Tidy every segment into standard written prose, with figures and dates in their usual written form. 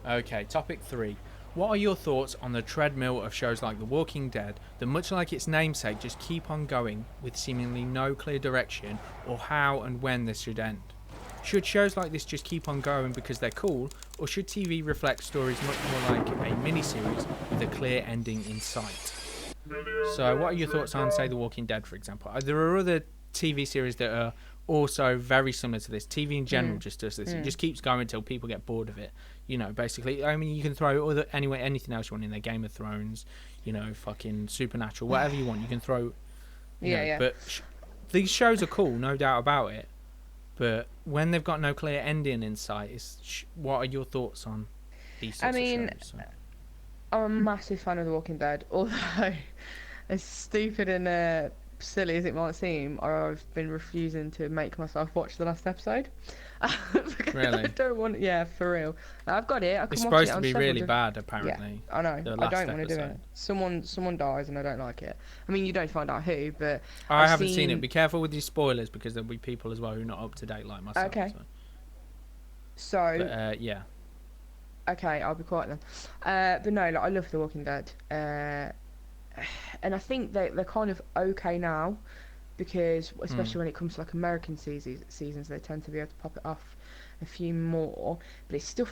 Okay, topic 3. What are your thoughts on the treadmill of shows like The Walking Dead that, much like its namesake, just keep on going with seemingly no clear direction or how and when this should end? Should shows like this just keep on going because they're cool, or should TV reflect stories much more like a miniseries with a clear ending in sight? So, what are your thoughts on, say, The Walking Dead, for example? There are other TV series that are also very similar to this. TV in general just does this. It just keeps going until people get bored of it. You know, basically. I mean, you can throw anything else you want in there. Game of Thrones, fucking Supernatural, whatever you want. You can throw. Yeah. But these shows are cool, no doubt about it. But when they've got no clear ending in sight, what are your thoughts on these sorts of shows? So. I'm a massive fan of The Walking Dead, although as stupid and silly as it might seem, I've been refusing to make myself watch the last episode. Really? I don't want. Yeah, for real. I've got it. It's supposed to be really bad, apparently. Yeah, I know. I don't want to do it. Someone dies, and I don't like it. I mean, you don't find out who, but I haven't seen it. Be careful with these spoilers because there'll be people as well who are not up to date like myself. Okay. So. Yeah. Okay, I'll be quiet then. But no, I love The Walking Dead. And I think they're kind of okay now, because especially when it comes to like American seasons, they tend to be able to pop it off a few more. But it's still,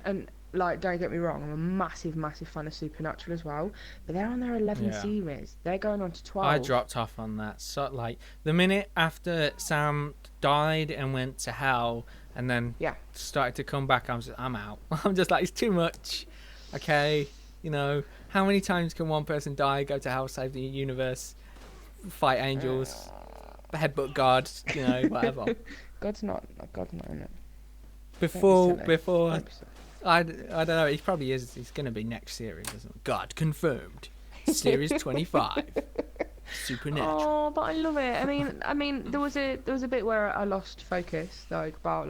and like, don't get me wrong, I'm a massive fan of Supernatural as well. But they're on their 11th series. They're going on to 12. I dropped off on that. So like the minute after Sam died and went to hell, and then started to come back, I'm out. I'm just like, it's too much. Okay, how many times can one person die, go to hell, save the universe, fight angels, headbutt God, whatever. God's not in it. Before, I don't know. He probably is. He's going to be next series, isn't it? God confirmed. Series 25. Supernatural. Oh, but I love it. I mean, there was a bit where I lost focus, like about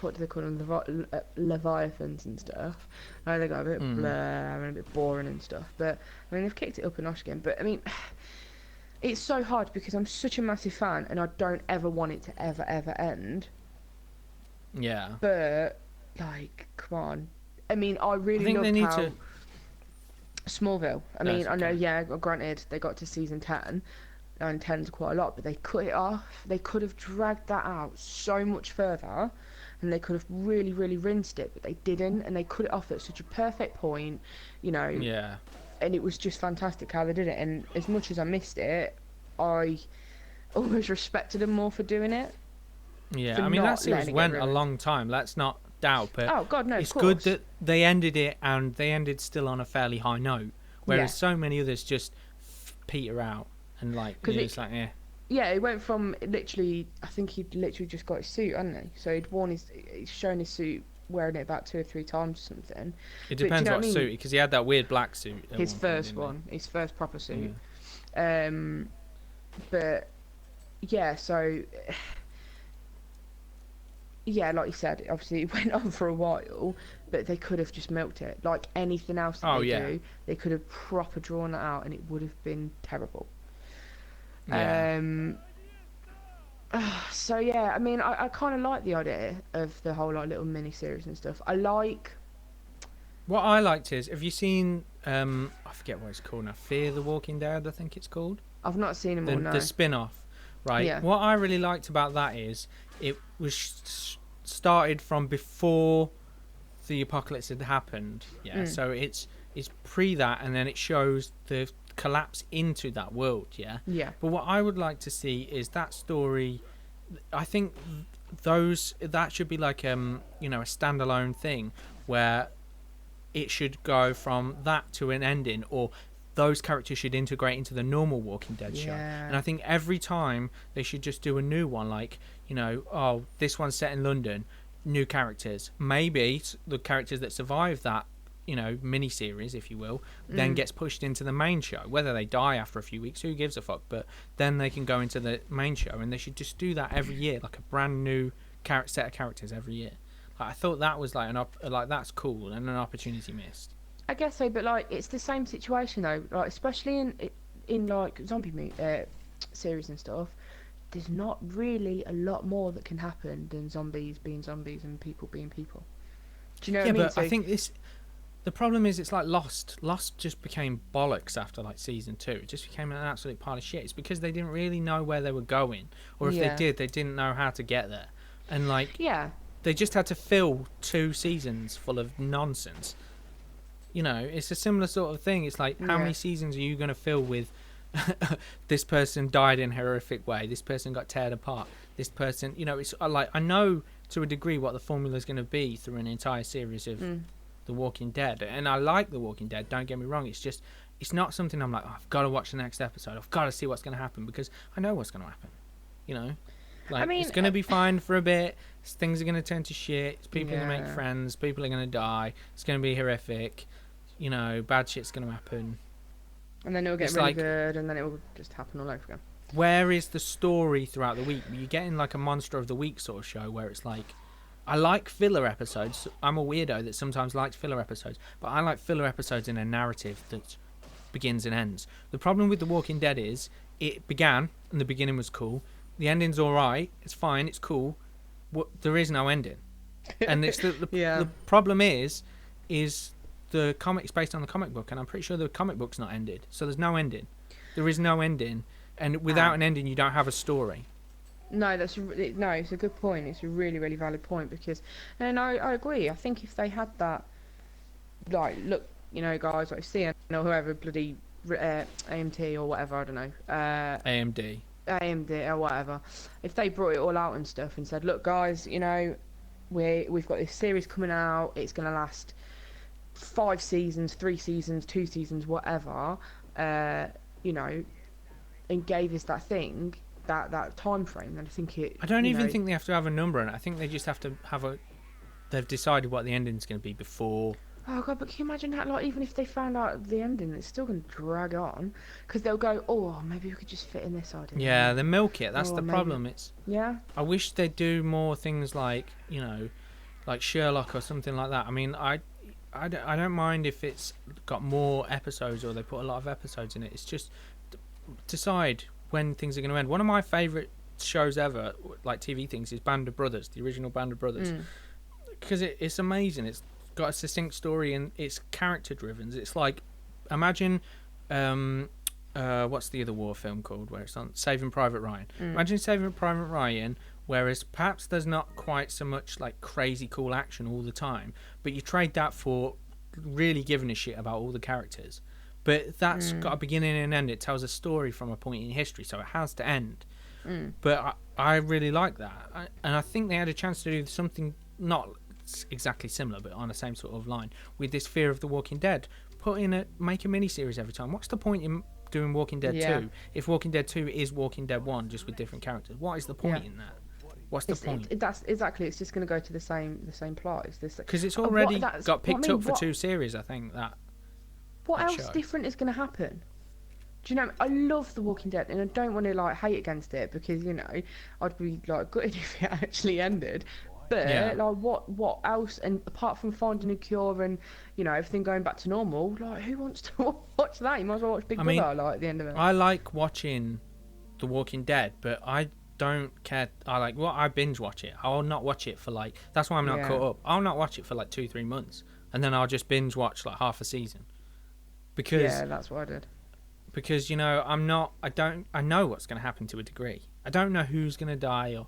what do they call them, leviathans and stuff. I know they got a bit blur and a bit boring and stuff, but I mean they've kicked it up a notch again. But I mean, it's so hard because I'm such a massive fan and I don't ever want it to ever end. Yeah. But like, come on. I mean, I really think they need how to. Smallville. I mean, I know. Yeah, granted, they got to season 10. And 10's quite a lot, but they cut it off. They could have dragged that out so much further, and they could have really rinsed it, but they didn't, and they cut it off at such a perfect point, Yeah. And it was just fantastic how they did it. And as much as I missed it, I almost respected them more for doing it. Yeah, I mean that series went a long time. Let's not doubt, but oh god, no, it's good that they ended it, and they ended still on a fairly high note, whereas so many others just peter out. And it's like, yeah. Yeah, it went from literally, I think he'd literally just got his suit, hadn't he? So he's shown his suit, wearing it about 2 or 3 times or something. It depends what suit, because he had that weird black suit. His first one, his first proper suit. Yeah. But, yeah, so, yeah, like you said, obviously it went on for a while, but they could have just milked it. Like anything else that they do, they could have proper drawn it out and it would have been terrible. Yeah. So yeah, I mean, I kind of like the idea of the whole little mini series and stuff. What I liked is, have you seen? I forget what it's called now. Fear the Walking Dead, I think it's called. I've not seen them all. No. The spin-off, right? Yeah. What I really liked about that is it was started from before the apocalypse had happened. Yeah. So it's pre that, and then it shows the collapse into that world. Yeah. But what I would like to see is that story. I think that should be like a standalone thing where it should go from that to an ending, or those characters should integrate into the normal Walking Dead show. And I think every time they should just do a new one, like, this one's set in London, new characters. Maybe the characters that survive that mini-series, if you will, then gets pushed into the main show. Whether they die after a few weeks, who gives a fuck? But then they can go into the main show, and they should just do that every year, like a brand new set of characters every year. I thought that was that's cool and an opportunity missed. I guess so, but it's the same situation though. Especially in zombie series and stuff. There's not really a lot more that can happen than zombies being zombies and people being people. Do you know what Yeah, I mean? but I So think the problem is it's like Lost. Lost just became bollocks after like season 2. It just became an absolute pile of shit. It's because they didn't really know where they were going, or if they yeah, did, they didn't know how to get there, and like yeah, they just had to fill 2 seasons full of nonsense. You know, it's a similar sort of thing. It's like, how yeah. many seasons are you going to fill with this person died in a horrific way, this person got teared apart, this person, you know, it's like, I know to a degree what the formula is going to be through an entire series of Mm. The Walking Dead. And I like The Walking Dead, don't get me wrong. It's just, it's not something I'm like, oh, I've got to watch the next episode. I've got to see what's going to happen, because I know what's going to happen. You know? I Like, it's mean, going to be fine for a bit. Things are going to turn to shit. People are going to make yeah. friends. People are going to die. It's going to be horrific. You know, bad shit's going to happen. And then it'll get It's really like, good, and then it will just happen all over again. where is the story throughout the week? You're getting like a Monster of the Week sort of show where it's like, I like filler episodes. I'm a weirdo that sometimes likes filler episodes, but I like filler episodes in a narrative that begins and ends. The problem with The Walking Dead is it began and the beginning was cool. The ending's all right. It's fine. It's cool. There is no ending, and it's Yeah. the problem is the comic's based on the comic book, and I'm pretty sure the comic book's not ended, so there's no ending. There is no ending, and without an ending, you don't have a story. No, no. It's a good point. It's a really, really valid point because, and I agree. I think if they had that, like, look, you know, guys like CN or whoever bloody AMT or whatever, I don't know, AMD. AMD or whatever, if they brought it all out and stuff and said, look, guys, you know, we've got this series coming out. It's gonna last 5 seasons, 3 seasons, 2 seasons, whatever. You know, and gave us that thing. That time frame, and I think it. I don't even think they have to have a number in it. I think they just have to have they've decided what the ending's going to be before. Oh god, but can you imagine that? Like, even if they found out the ending, it's still going to drag on because they'll go, oh, maybe we could just fit in this idea. Yeah, they milk it. That's the maybe. problem. It's. Yeah. I wish they'd do more things like, you know, like Sherlock or something like that. I mean, I don't mind if it's got more episodes or they put a lot of episodes in it. It's just decide when things are going to end. One of my favourite shows ever, like TV things, is Band of Brothers, the original Band of Brothers, because it's amazing. It's got a succinct story and it's character driven. It's like, imagine what's the other war film called where it's on, Saving Private Ryan. Imagine Saving Private Ryan, whereas perhaps there's not quite so much like crazy cool action all the time, but you trade that for really giving a shit about all the characters. But that's got a beginning and an end. It tells a story from a point in history, so it has to end. But I really like that. And I think they had a chance to do something not exactly similar, but on the same sort of line, with this Fear of the Walking Dead. Make a mini-series every time. What's the point in doing Walking Dead 2 if Walking Dead 2 is Walking Dead 1, just with different characters? What is the point in that? What's the point? That's exactly. It's just going to go to the same plot. It's this because it's already got picked up for 2 series, I think. What else different is going to happen? Do you know? I love The Walking Dead, and I don't want to like hate against it because, you know, I'd be like gutted if it actually ended. But like, what else? And apart from finding a cure and, you know, everything going back to normal, like, who wants to watch that? You might as well watch Big Brother. Like, at the end of it. I like watching The Walking Dead, but I don't care. I binge watch it. I'll not watch it for like. That's why I'm not caught up. I'll not watch it for like 2-3 months, and then I'll just binge watch like half a season. Because that's what I did. Because, you know, I know what's going to happen to a degree. I don't know who's going to die or,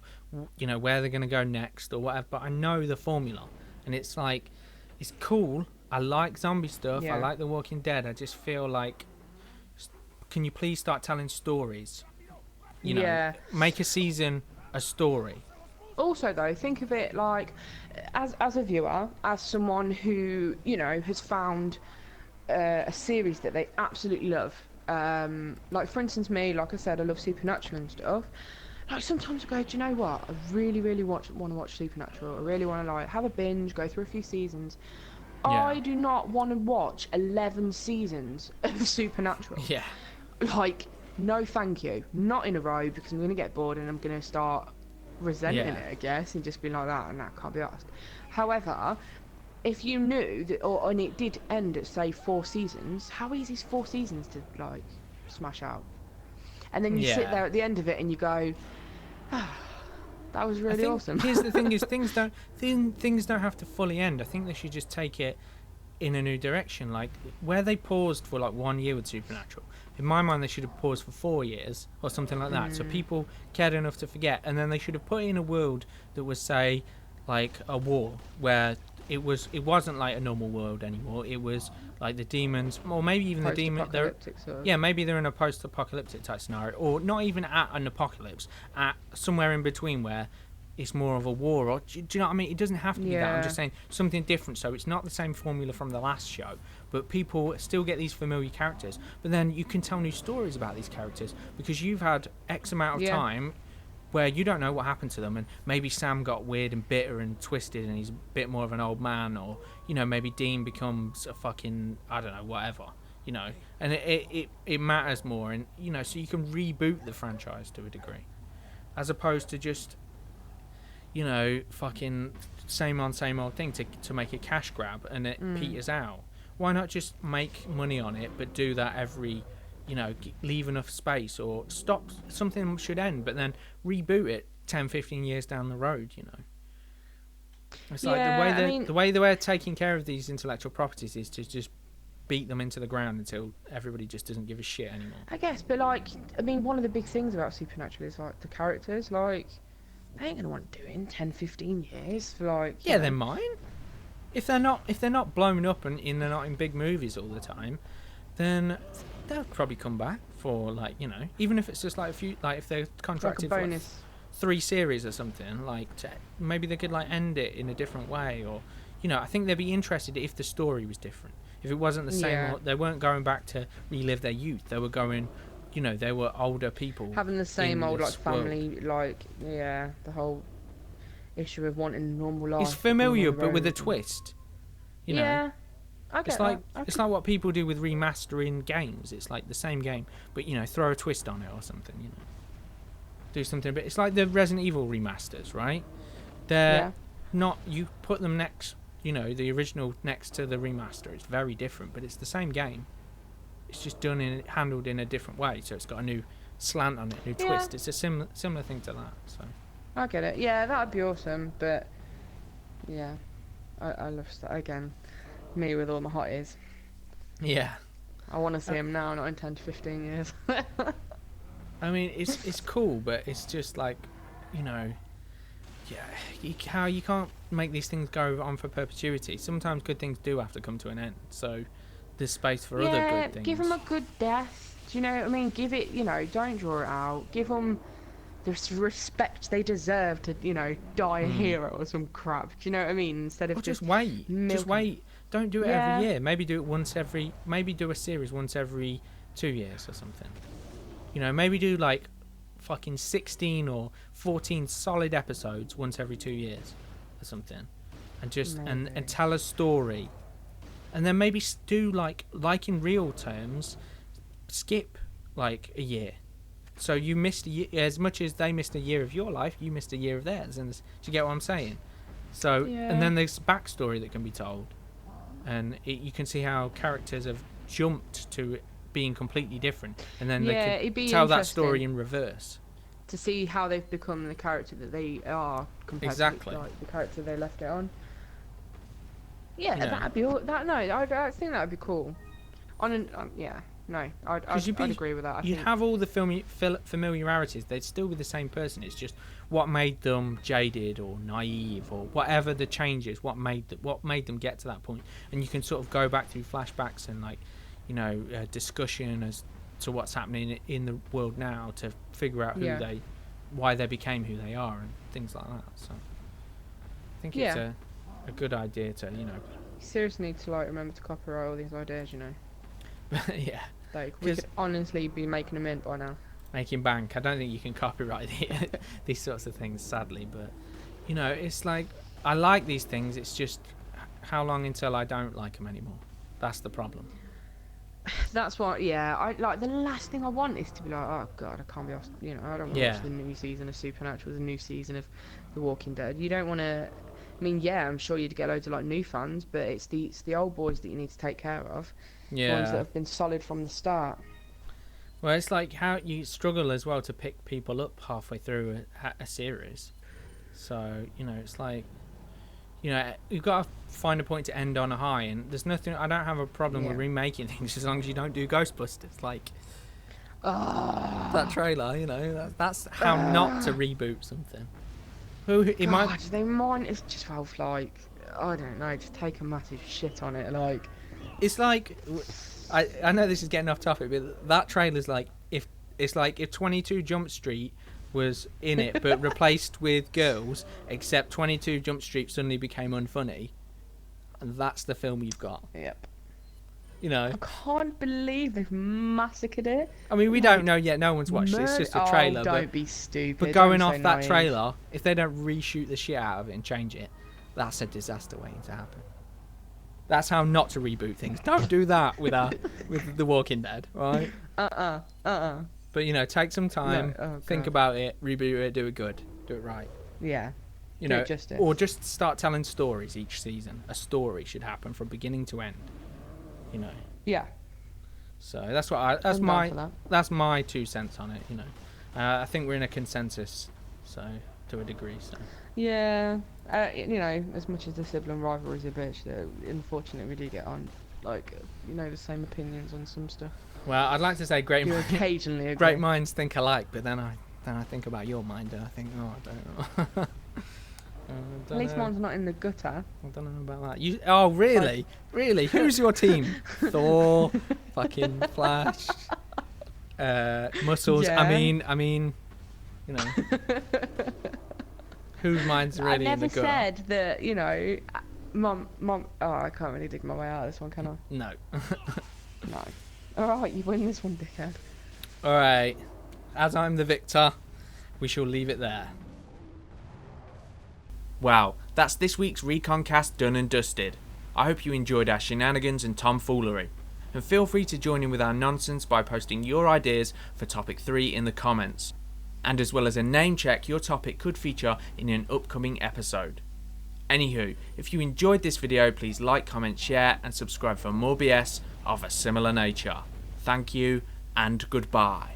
you know, where they're going to go next or whatever, but I know the formula. And it's like, it's cool. I like zombie stuff. I like The Walking Dead. I just feel like, can you please start telling stories? You know, make a season a story. Also, though, think of it like, as a viewer, as someone who, you know, has found a series that they absolutely love. Like, for instance, me, like I said, I love Supernatural and stuff. Like, sometimes I go, do you know what? I really, really want to watch Supernatural. I really want to, like, have a binge, go through a few seasons. Yeah. I do not want to watch 11 seasons of Supernatural. Yeah. Like, no thank you. Not in a row, because I'm going to get bored and I'm going to start resenting it, I guess, and just be like that, and that can't be asked. However, if you knew that, and it did end at, say, 4 seasons, how easy is 4 seasons to, like, smash out? And then you sit there at the end of it and you go, That was I really think awesome. here's the thing: is things don't have to fully end. I think they should just take it in a new direction. Like where they paused for like 1 year with Supernatural. In my mind, they should have paused for 4 years or something like that, so people cared enough to forget. And then they should have put in a world that was, say, like a war, where it wasn't like a normal world anymore. It was like the demons, or maybe even the demon. Post-apocalyptic sort of. Yeah, maybe they're in a post-apocalyptic type scenario, or not even at an apocalypse, at somewhere in between where it's more of a war. Or do you know what I mean? It doesn't have to be that. I'm just saying something different. So it's not the same formula from the last show, but people still get these familiar characters. But then you can tell new stories about these characters because you've had X amount of time where you don't know what happened to them, and maybe Sam got weird and bitter and twisted and he's a bit more of an old man, or maybe Dean becomes a fucking, I don't know, whatever, and it matters more, and so you can reboot the franchise to a degree as opposed to just fucking same old thing to make a cash grab and it peters out. Why not just make money on it, but do that every leave enough space, or stop, something should end but then reboot it 10-15 years down the road. It's like the way they're taking care of these intellectual properties is to just beat them into the ground until everybody just doesn't give a shit anymore, I guess. But one of the big things about Supernatural is like the characters. Like, they ain't gonna want to do it in 10-15 years for like. Yeah, they're mine. If they're not blown up and they're not in big movies all the time, then they'll probably come back for even if it's just like a few, like if they're contracted like a bonus. for 3 series or something, maybe they could end it in a different way, or I think they'd be interested if the story was different. If it wasn't the same, they weren't going back to relive their youth. They were going, they were older people having the same old family world. The whole issue of wanting a normal life. It's familiar, but with a twist. Yeah, I get it's like what people do with remastering games. It's like the same game, but throw a twist on it or something. Do something. But it's like the Resident Evil remasters, right? They're not. You put them next. The original next to the remaster. It's very different, but it's the same game. It's just handled in a different way, so it's got a new slant on it, new twist. It's a similar thing to that. So I get it. Yeah, that'd be awesome. But yeah, I love that again. Me with all my hotties. Yeah, I want to see him now, not in 10-15 years. I mean, it's cool, but it's just like, how you can't make these things go on for perpetuity. Sometimes good things do have to come to an end, so there's space for other good things. Give them a good death. Do you know what I mean? Give it, don't draw it out. Give them the respect they deserve to, die a hero or some crap. Do you know what I mean? Instead of just wait. Just wait. Don't do it every year. Maybe do it maybe do a series once every 2 years or something. Maybe do like fucking 16 or 14 solid episodes once every 2 years or something, and just and tell a story, and then maybe do like in real terms, skip like a year. So you missed a year, as much as they missed a year of your life, you missed a year of theirs. And do you get what I'm saying? So and then there's backstory that can be told, and you can see how characters have jumped to being completely different, and then they could tell that story in reverse to see how they've become the character that they are compared to the character they left it on. That'd be I think that'd be cool. I'd agree with that. You'd have all the familiarities. They'd still be the same person. It's just what made them jaded or naive or whatever the changes. What made them get to that point. And you can sort of go back through flashbacks and discussion as to what's happening in the world now to figure out why they became who they are and things like that. So I think it's a good idea to You seriously need to remember to copyright all these ideas. Yeah. We could honestly be making them in by now. Making bank. I don't think you can copyright these sorts of things, sadly. But it's like I like these things. It's just how long until I don't like them anymore. That's the problem. That's what. Yeah, I like the last thing I want is to be like, oh god, I can't be asked. I don't want to watch the new season of Supernatural, the new season of The Walking Dead. You don't want to. I mean, I'm sure you'd get loads of new fans, but it's the old boys that you need to take care of. The ones that have been solid from the start. Well, it's like how you struggle as well to pick people up halfway through a series. So, it's like, you've got to find a point to end on a high, and there's nothing. I don't have a problem with remaking things as long as you don't do Ghostbusters. Like that trailer, that's how not to reboot something. It might. They might as just well, like, I don't know, just take a massive shit on it. Like, it's like, I know this is getting off topic, but that trailer's like if 22 Jump Street was in it but replaced with girls, except 22 Jump Street suddenly became unfunny, and that's the film you've got. Yep. I can't believe they've massacred it. I mean, we don't know yet. No one's watched it. It's just a trailer. Don't be stupid. But going off that trailer, if they don't reshoot the shit out of it and change it, that's a disaster waiting to happen. That's how not to reboot things. Don't do that with The Walking Dead, right? But take some time, think about it, reboot it, do it good, do it right. Yeah. Do it justice. Or just start telling stories each season. A story should happen from beginning to end. Yeah. So that's my 2 cents on it. I think we're in a consensus, so to a degree. So. Yeah. As much as the sibling rivalry is a bitch, unfortunately we do get on the same opinions on some stuff. Well, I'd like to say great minds think alike, but then I think about your mind and I think, I don't know. At least mine's not in the gutter. I don't know about that. Oh, really? Really? Who's your team? Thor, fucking Flash, Muscles. Yeah. I mean, whose mind's really in the gutter? I never said that, Mum. Oh, I can't really dig my way out of this one, can I? No. No. Alright, you win this one, dickhead. Alright. As I'm the victor, we shall leave it there. Wow, that's this week's ReconCast done and dusted. I hope you enjoyed our shenanigans and tomfoolery. And feel free to join in with our nonsense by posting your ideas for topic 3 in the comments. And as well as a name check your topic could feature in an upcoming episode. Anywho, if you enjoyed this video, please like, comment, share and subscribe for more BS of a similar nature. Thank you and goodbye.